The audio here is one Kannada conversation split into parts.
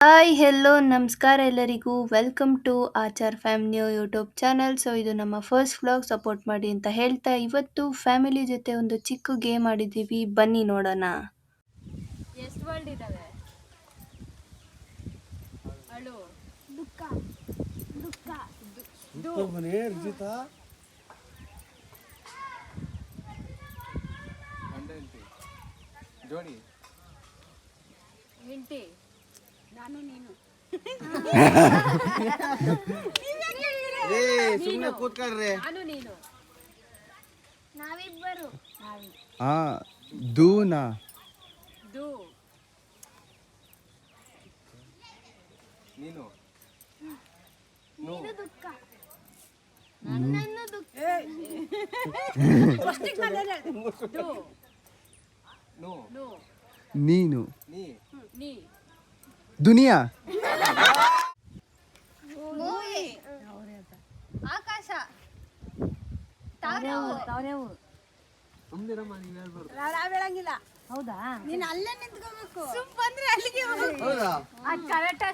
ಹಾಯ್ ಹೆಲೋ ನಮಸ್ಕಾರ ಎಲ್ಲರಿಗೂ ವೆಲ್ಕಮ್ ಟು ಆಚಾರ್ ಫ್ಯಾಮಿಲಿಯೋ ಯೂಟ್ಯೂಬ್ ಚಾನಲ್. ಸೊ ಇದು ನಮ್ಮ ಫಸ್ಟ್ ವ್ಲಾಗ್, ಸಪೋರ್ಟ್ ಮಾಡಿ ಅಂತ ಹೇಳ್ತಾ ಇವತ್ತು ಫ್ಯಾಮಿಲಿ ಜೊತೆ ಒಂದು ಚಿಕ್ಕ ಗೇಮ್ ಆಡಿದ್ದೀವಿ, ಬನ್ನಿ ನೋಡೋಣ. ಎಷ್ಟು ವರ್ಲ್ಡ್ ಇದಾವೆ? ಅಳು, ದುಃಖ ದುಃಖ ಜೋಡಿ ಹೆಂಡತಿ, ನಾನು ನೀನು ಸುಮ್ಮನೆ ಕೂತ್ಕೊಳ್ರಿ. ನಾನು ನೀನು, ನಾವಿಬ್ಬರು ದೂನಾ ದು ನೀನು ನೀನು ದುಃಖ ನನ್ನನ್ನು ದುಃಖ ದು ನೋ ನು ನೀನು ನೀ ನೀ ದುನಿಯಾ ಮೂವಿ ಆಕಾಶ ಸುಮ್ಮನಿರಮ್ಮ, ನೀವು ಹೇಳ್ಬಾರ್ದು. ನಾವ್ ಹೇಳಂಗಿಲ್ಲ. ಹೌದಾ? ನೀನ್ ಅಲ್ಲೇ ನಿಂತ್ಕೋಬೇಕು. ಸುಮ್ ಬಂದ್ರೆ ಅಲ್ಲಿಗೆ ಹೋಗ್ಬೇಕು. ಹೌದಾ? ಅದು ಕರೆಕ್ಟ್.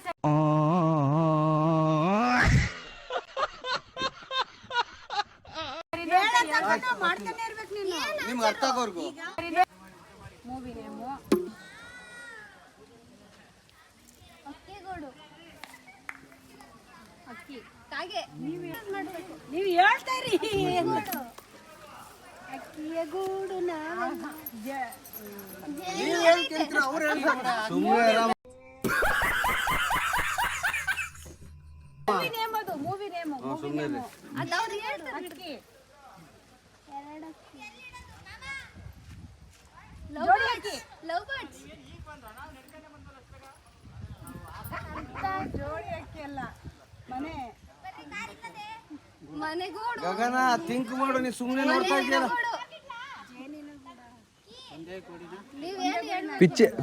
ಮಾಡ್ತಾನೆ ಇರ್ಬೇಕು ನೀನು. ನಿಮ್ಗೆ ಅರ್ಥ ಆಗೋರ್ಗು. ಮೂವಿ ನೇಮು ಅಕ್ಕಿಗೋಡು ಅಕ್ಕಿ. ಕಾಗೆ ಮಾಡ್ಬೇಕು. ನೀವು ಹೇಳ್ತಾ ಇರಿ. ಅಕ್ಕಿಯ ಗೂಡು ನೀವು ಹೇಳ್ಕೊಂತೀರ, ಅವ್ರು ಹೇಳ್ತಾರೆ. ಸುಮ್ಮನೆ ಇರಮ್ಮ. ಮೂವಿ ನೇಮ್ ಅದು, ಮೂವಿ ನೇಮು. ಸುಮ್ಮನೆ ಇರಿ. ಅದವ್ರು ಹೇಳ್ತಾರೆ. ಅಕ್ಕಿ. ಎರಡು ಅಕ್ಕಿ. ಜೋಡಿ ಅಕ್ಕಿ. Love birds. ಜೋಡಿ ಅಕ್ಕಿ ಅಲ್ಲ, ಮನೆ. ಮನೆಗೂಡು. ಗಗನ ಥಿಂಕ್ ಮಾಡು, ನೀ ಸುಮ್ಮನೆ ನೋಡ್ತಾ ಇದೆಯಲ್ಲ. ನೀವೇನು ಹೇಳಿ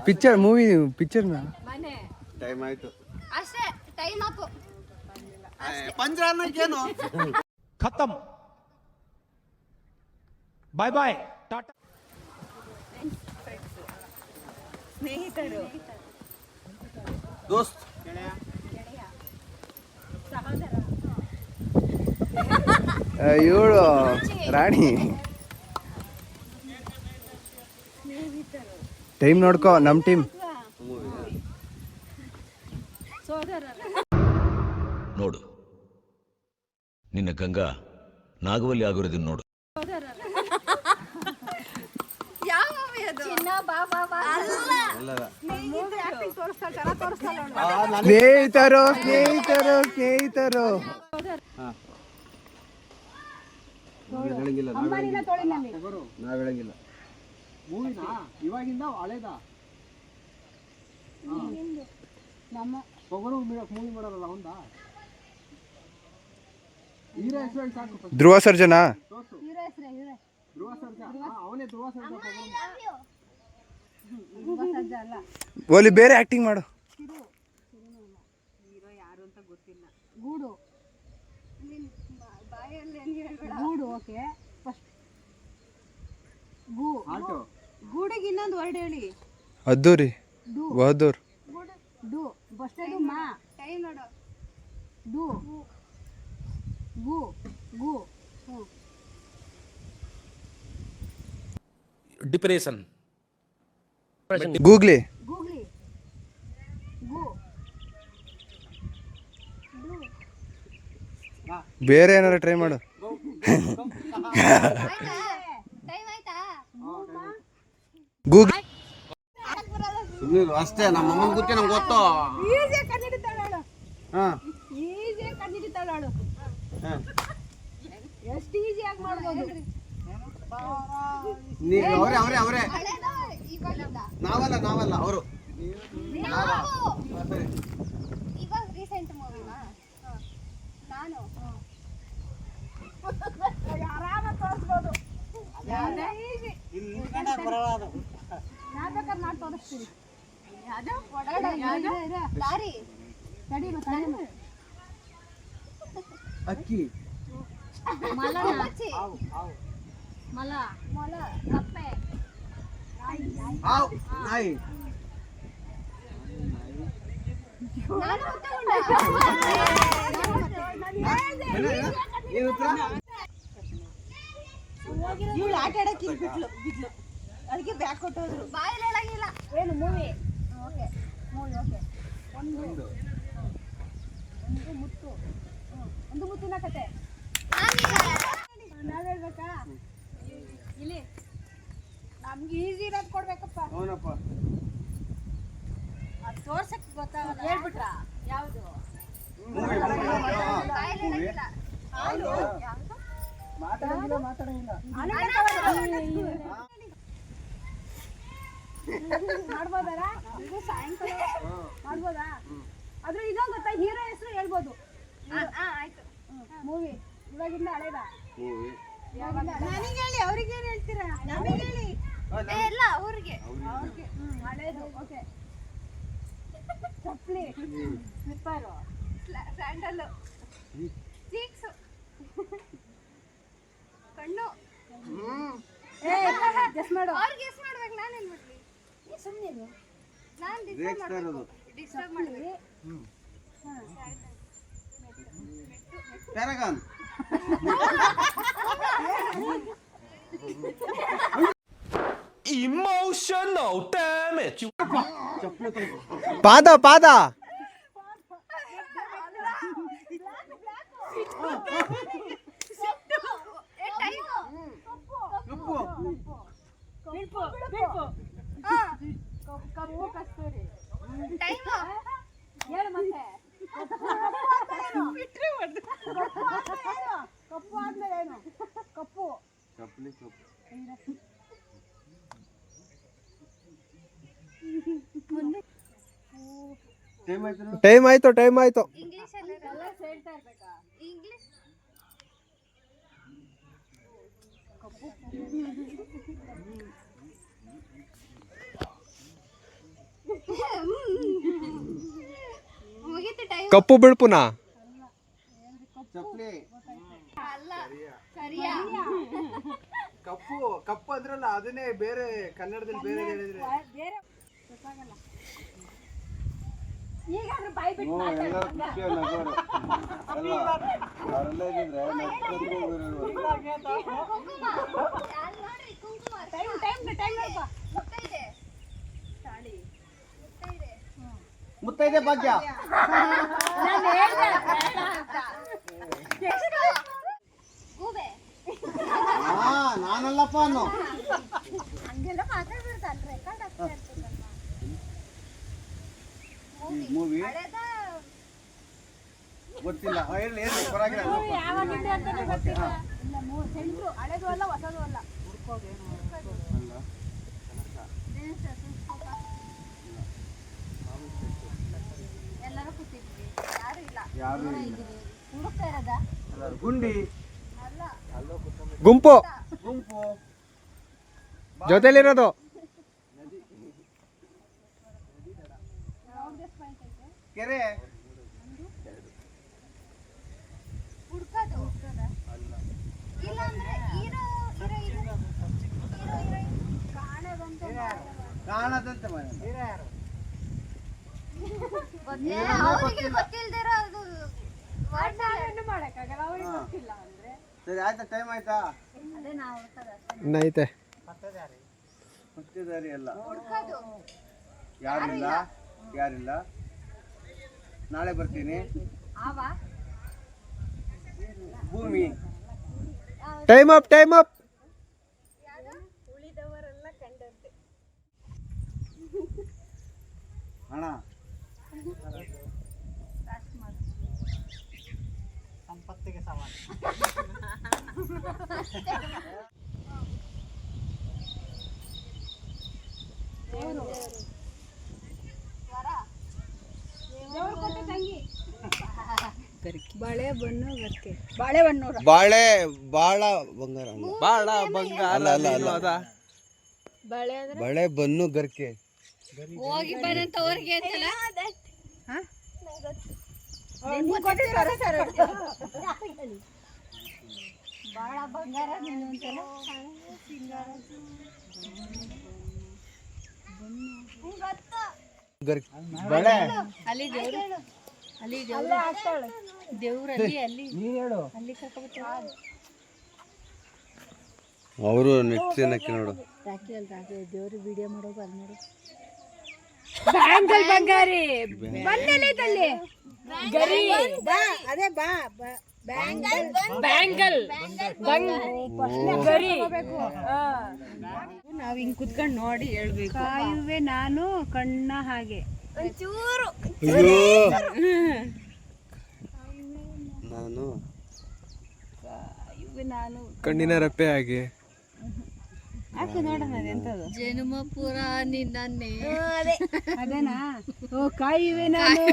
ಪಿಕ್ಚರ್ ಮೂವಿ ಪಿಕ್ಚರ್ನ ಮನೆ. ಟೈಮ್ ಆಯ್ತು. ಅಷ್ಟೇ, ಟೈಮ್ ಅಪ್. ಪಂಜರ ಅನ್ನೋಕ್ಕೇನು? खत्म बाय बाय टाटा ಸ್ನೇಹಿತರು, ದೋಸ್ತ್, ಸಹೋದರ, ಇವಳು ರಾಣಿ. ಟೈಮ್ ನೋಡ್ಕೋ, ನಮ್ ಟೀಮ್. ಸೋದರ. ನೋಡು, ನಿನ್ನ ಗಂಗಾ ನಾಗವಲ್ಲಿ ಆಗಿರೋದನ್ನ ನೋಡು. ಯಾವ ಮೂವಿ ಅದು? ಚಿನ್ನ ಬಾ ಬಾ ಬಾ. ಎಲ್ಲದ. ಮೂವಿ ಆಕ್ಟಿಂಗ್ ತೋರಿಸ್ತಾಳೆ, ಚೆನ್ನಾಗಿ ತೋರಿಸ್ತಾಳೆ ಅವಳು. ಸ್ನೇಹಿತರು ಸ್ನೇಹಿತರು ಸ್ನೇಹಿತರು. ನಾವ್ ಹೇಳಂಗಿಲ್ಲ, ಅಮ್ಮನಿನ ತೊಳಿ ನಮಗೆ. ನಾವ್ ಹೇಳಂಗಿಲ್ಲ. ಮೂವಿನಾ ಇವಾಗಿಂದ ಹಳೇದ ನಮ್ಮ ಒಬ್ಬರು ಮೂವಿ ಮಾಡೋರಲ್ಲ ಅವಂದ ಹೀರೋ ಹೆಸರು ಸಾಕು. ಧ್ರುವ ಸರ್ಜನಾ. ಹೀರೋ ಹೆಸರೇ ಹೀರೋ. ಧ್ರುವ ಸರ್ಜಾ, ಅವನೇ ಧ್ರುವ ಸರ್ಜಾ. ಧ್ರುವ ಸರ್ಜಾ ಅಲ್ಲ. ಓಲಿ ಬೇರೆ ಆಕ್ಟಿಂಗ್ ಮಾಡು. ಹೀರೋ ಯಾರು ಅಂತ ಗೊತ್ತಿಲ್ಲ. ಗೂಡು. ಗೂಡು ಓಕೆ. ಫಸ್ಟ್ ಗು. ಆಟೋ. ಗೂಡಿಗೆ ಇನ್ನೊಂದು ವರ್ಡ್ ಹೇಳಿ. ಅದ್ದೂರಿ ಡು. ಬಹದ್ದೂರ್. ಡು ಬಸ್ಟೇದು ಮಾ. ಟೈಮ್ ನೋಡು. ಡು ಗು ಗು. Depression googly. ಗೂಗ್ಲಿ. ಗು ಬೇರೆ ಏನಾರ ಟ್ರೈ ಮಾಡು. ಆಯ್ತಾ? ಟೈಮ್ ಆಯ್ತಾ? ಗೂಗ್ಲಿ. ಸುಮ್ಮನೆ ಅಷ್ಟೇ, ನಮ್ಮ ಅಮ್ಮನ ಗೊತ್ತೇ, ನಮ್ಗೆ ಗೊತ್ತು. ಈಸಿಯಾಗಿ ಕಂಡಿಡಿತಾಳೆ ಅವಳು. ಹಾ ಈಸಿಯಾಗಿ ಕಂಡಿಡಿತಾಳೆ ಅವಳು. ಹಾ. ಎಷ್ಟು ಈಸಿಯಾಗಿ ಮಾಡ್ಬೋದು. ನೀವು ಅವರೇ ಅವರೇ ಅವರೇ. ಹಳೇದ ಇವಾಗಿಂದ? ನಾವಲ್ಲ ಅವರು. ನಾವು ಇವಾಗ ರೀಸೆಂಟ್ ಮೂವಿನಾ? ನಾನು ಆರಾಮಾಗಿ ತೋರಿಸ್ಬೋದು. ಈಸಿ. ನಾನು ಬೇಕಾದ್ರೆ ಮಾಡಿ ತೋರಿಸ್ತೀನಿ. ಲಾರಿ. ಅಕ್ಕಿ. ಮಚ್ಚಿ. ಮಲ. ಮೊಲ. ಕಪ್ಪೆ. ಹಾವು, ನಾಯಿ. ನಾನು ಮುತ್ತುಗುಂಡ. ಏನು ಉತ್ತರ? ಇವಳು ಆಟ ಆಡಕ್ಕೆ ಬಿದ್ಲು ಅದಕ್ಕೆ ಬ್ಯಾಗ್ ಕೊಟ್ಟೋದ್ರು. ಬಾಯಲ್ಲಿ ಹೇಳಂಗಿಲ್ಲ. ಏನು ಮೂವಿ? ಓಕೆ. Movie okay. ಒಂದು ಮುತ್ತು. ಒಂದು ಮುತ್ತಿನ ಕತೆ. ನಾವ್ ಹೇಳ್ಬೇಕಾ? ಇಲ್ಲಿ ನಮ್ಗೆ ಈಸಿ ಇರೋದು ಕೊಡ್ಬೇಕಪ್ಪ. ಅವನಪ್ಪ ಅದು ತೋರ್ಸಕ್ ಗೊತ್ತಾಗಲ್ಲ. ಹೇಳ್ಬಿಟ್ರಾ ಯಾವುದು? ಬಾಯಲ್ಲಿ ಹೇಳಂಗಿಲ್ಲ. ಮಾತಾಡಂಗಿಲ್ಲ ಮಾಡ್ಬೋದಾರ? ಇದು ಸಾಯಂಕಾಲ ಮಾಡ್ಬೋದಾ? ಆದ್ರೆ ಇದೊಂದು ಗೊತ್ತಾ, ಹೀರೋ ಹೆಸರು ಹೇಳ್ಬೋದು. ಆಯ್ತು. ಮೂವಿ ಇವಾಗಿಂದ ಹಳೇದ? ಮೂವಿ ನನಗೆ ಹೇಳಿ, ಅವ್ರಿಗೆ ಏನ್ ಹೇಳ್ತೀರಾ? ನಮಗೆ ಹೇಳಿ. ಇಲ್ಲ ಅವ್ರಿಗೆ. ಅವ್ರಿಗೆ ಹಳೇದು. ಓಕೆ. ಚಪ್ಪಲಿ, ಸ್ಲಿಪ್ಪರು, ಸ್ಯಾಂಡಲ್, ಚೀಕ್ಸ್, ಕಣ್ಣು. ಜಸ್ಟ್ ಮಾಡು. ಅವ್ರಿಗೆ ಗೆಸ್ ಮಾಡ್ಬೇಕು. ನಾನೇನ್ ಮಾಡ್ಲಿ? ಸುಮ್ಮನೆ ನಾನ್ ರೇಗಿಸ್ತಾ ಇರೋದು. ಡಿಸ್ಟರ್ಬ್ ಮಾಡ್ಬೇಕು. ಪ್ಯಾರಾಗಾನ್ Emotional damage. ಪಾದ ಪಾದ ಕಪ್ಪು ಕಸ್ತೂರಿ. ಟೈಮ್ ಹೇಳು ಮತ್ತೆ. ಕಪ್ಪು ಆದ್ಮೇಲೆ ಏನು? ಕಪ್ಪು ಚಪ್ಪಲಿ ಸೊಪ್ಪು ಟೈಮ್ ಆಯ್ತು ಟೈಮ್ ಆಯ್ತು ಇಂಗ್ಲಿಷ್ ಅಲ್ಲಿ ಎಲ್ಲ ಹೇಳ್ತಾ ಇರ್ಬೇಕಾ? ಇಂಗ್ಲಿಷ್ ಮುಗೀತು ಟೈಮ್. ಕಪ್ಪು ಬಿಳ್ಪುನ ಚಪ್ಪಲಿ ಅಲ್ಲ ಸರಿಯಾ? ಕಪ್ಪು ಕಪ್ಪು ಅಂದ್ರಲ್ಲ ಅದನ್ನೇ ಬೇರೆ ಕನ್ನಡದಲ್ಲಿ ಬೇರೆ ಹೇಳಿದ್ರೆ ಬೇರೆ ಗೊತ್ತಾಗಲ್ಲ. ಈಗಾದ್ರೂ ಬಾಯ್ ಬಿಟ್ಟು ಎಲ್ಲರೂ ಖುಷಿ ನಗೋರು ಎಲ್ಲ ಅವರೆಲ್ಲ ಇದ್ದಿದ್ರೆ ಕುಂಕುಮ. ಅಲ್ಲಿ ನೋಡ್ರಿ ಕುಂಕುಮ. ಟೈಮ್ ನೋಡ್ಪ. ಮುತ್ತೈದೆ. ತಾಳಿ. ಮುತ್ತೈದೆ. ಮುತ್ತೈದೆ ಭಾಗ್ಯ ನಾನು ಹೇಳ್ದೆ. ಗೂಬೆ. ನಾನಲ್ಲಪ್ಪ ಅನ್ನೋ ಹಂಗೆಲ್ಲ ಮಾತಾಡ್ಬಿಡ್ತಾನೆ. ರೆಕಾರ್ಡ್ ಆಗ್ತಾ ಇರ್ತದಲ್ಲ. ಮೂವಿ ಹಳೇದ ಗೊತ್ತಿಲ್ಲ ಹೇಳಿ ಹೇಳಿ ಪರವಾಗಿಲ್ಲ ಯಾವಾಗಿಂದ ಅಂತಾನೆ ಗೊತ್ತಿಲ್ಲ. ಇಲ್ಲ ಸೆಂಟ್ರು ಹಳೇದು ಅಲ್ಲ ಹೊಸದು ಅಲ್ಲ. ಎಲ್ಲರೂ ಕೂತಿದ್ವಿ. ಯಾರು ಇಲ್ಲ. ಯಾರು ಹುಡುಕ್ತಾ ಇರೋದ? ಗುಂಡಿ ಅಲ್ಲ. ಗುಂಪು ಗುಂಪು ಜೊತೆಲಿರೋದು ಕೆರೆ ಹುಡ್ಕೋದು. ಇಲ್ಲ ಅಂದ್ರೆ ಹೀರೋ ಹೀರೋಯಿನ್ ಕಾಣದಂತೆ ಮನೆ ಅವರಿಗೆ ಗೊತ್ತಿಲ್ದಿರೋ ಅದು ಏನು ಮಾಡಕ್ಕಾಗಲ್ಲ. ಅವ್ರಿಗೆ ಗೊತ್ತಿಲ್ಲ ಅಂದ್ರೆ ಸರಿ ಆಯ್ತಾ ಟೈಮ್ ಆಯ್ತಾ ಅದೇ ನಾವು ಹುಡ್ಕೋದು. ಇನ್ನೈತೆ ಹುಟ್ಟಿದಾರಿ ಎಲ್ಲ ಹುಡ್ಕೋದು. ಯಾರಿಲ್ಲ ಯಾರಿಲ್ಲ ನಾಳೆ ಬರ್ತೀನಿ ಆವ ಭೂಮಿ ಟೈಮ್ ಅಪ್ ಉಳಿದವರೆಲ್ಲ ಕಂಡಂತೆ. ಹಣ ಸಂಪತ್ತಿಗೆ ಸಮಾನ. ದೇವ್ರು ಕೊಟ್ಟ ತಂಗಿ. ಬಾಳೆಹಣ್ಣು ಗರ್ಕೆ. ಬಾಳೆಹಣ್ಣು ಬಾಳೆ ಬಾಳ ಬಂಗಾರ ಬಾಳ ಬಂಗಾರ ಅಲ್ಲ ಅಲ್ಲ ಅಲ್ಲ ಬಾಳೆ ಅಂದ್ರೆ ಬಳೆ ಬನ್ನು ಗರ್ಕೆ ಹೋಗಿ ಬರಂತ ಅವ್ರಿಗೆ ಅಂತಲ್ಲ. ಬಾಳ ಬಂಗಾರ ನೀನು ಅಂತಲ್ಲ. ಗೊತ್ತು. ಗರ್ಕೆ ಬಳೆ ಅಲ್ಲಿ ದೇವ್ರು ಅಲ್ಲಿ ದೇವ್ರು ದೇವ್ರಲ್ಲಿ ಅಲ್ಲಿ ಅಲ್ಲಿ ಕರ್ಕೊಬರ್ತಾರೆ ಅವರು ನೆಕ್ಸ್ಟ್ ಏನಕ್ಕೆ ನೋಡು ರಾಖಿ ಅಲ್ಲಿ ರಾಖಿ ದೇವ್ರು ವಿಡಿಯೋ ಮಾಡೋ ಅಲ್ಲಿ ನೋಡು ಬ್ಯಾಂಗಲ್ ಬಂಗಾರಿ ಬಂದೆಲ್ಲೈತಲ್ಲಿ ಗರಿ ಅದೇ ಬಾ ಬ್ಯಾಂಗಲ್ ಬ್ಯಾಂಗಲ್ ಗರಿ ನಾವ್ ಹಿಂಗ್ ಕುತ್ಕೊಂಡ್ ನೋಡಿ ಹೇಳ್ಬೇಕು ಕಾಯುವೆ ನಾನು ಕಣ್ಣ ಹಾಗೆ ಒಂಚೂರು ಅಯ್ಯೋ ನಾನು ಕಾಯುವೆ ನಾನು ಕಣ್ಣಿನ ರಪ್ಪೆ ಹಾಗೆ ಹಾಕು ನೋಡೋಣ ಅದೆಂತದು ಜನುಮ ಪುರ ನಿನ್ನೇ ಅದೇನಾ ಓ ಕಾಯುವೆ ನಾನು